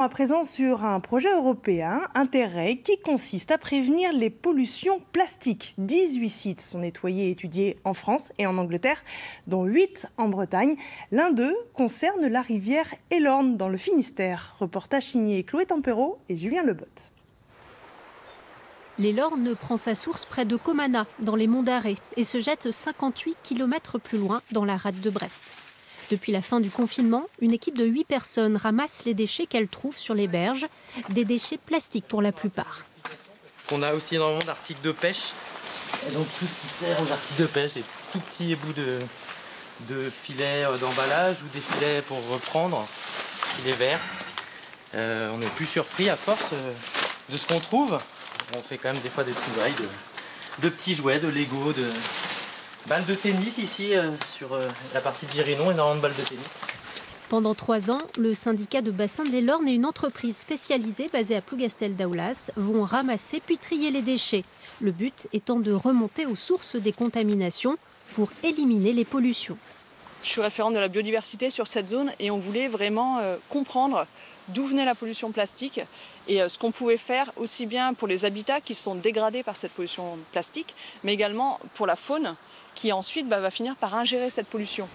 À présent sur un projet européen, Interreg, qui consiste à prévenir les pollutions plastiques. 18 sites sont nettoyés et étudiés en France et en Angleterre, dont 8 en Bretagne. L'un d'eux concerne la rivière Elorn dans le Finistère. Reportage signé Chloé Tempero et Julien Lebotte. L'Elorn prend sa source près de Comana, dans les monts d'Arrée, et se jette 58 km plus loin dans la rade de Brest. Depuis la fin du confinement, une équipe de 8 personnes ramasse les déchets qu'elle trouve sur les berges, des déchets plastiques pour la plupart. On a aussi énormément d'articles de pêche, et donc tout ce qui sert aux articles de pêche, des tout petits bouts de filets d'emballage ou des filets pour reprendre, filets verts. On n'est plus surpris à force de ce qu'on trouve. On fait quand même des fois des trouvailles de petits jouets, de Lego, de balles de tennis ici sur la partie de Girinon, énormément de balles de tennis. Pendant 3 ans, le syndicat de bassin de l'Elorn et une entreprise spécialisée basée à Plougastel-Daoulas vont ramasser puis trier les déchets. Le but étant de remonter aux sources des contaminations pour éliminer les pollutions. Je suis référente de la biodiversité sur cette zone et on voulait vraiment comprendre d'où venait la pollution plastique et ce qu'on pouvait faire aussi bien pour les habitats qui sont dégradés par cette pollution plastique, mais également pour la faune qui ensuite va finir par ingérer cette pollution.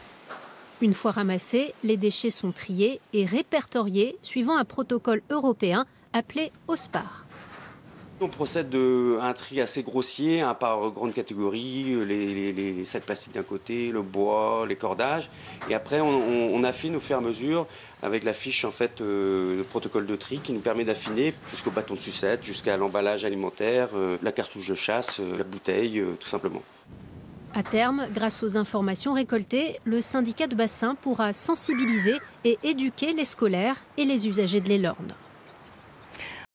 Une fois ramassés, les déchets sont triés et répertoriés suivant un protocole européen appelé OSPAR. On procède à un tri assez grossier, par grande catégorie, les sacs plastiques d'un côté, le bois, les cordages. Et après, on affine au fur et à mesure avec la fiche, le protocole de tri qui nous permet d'affiner jusqu'au bâton de sucette, jusqu'à l'emballage alimentaire, la cartouche de chasse, la bouteille, tout simplement. À terme, grâce aux informations récoltées, le syndicat de bassin pourra sensibiliser et éduquer les scolaires et les usagers de l'Elorn.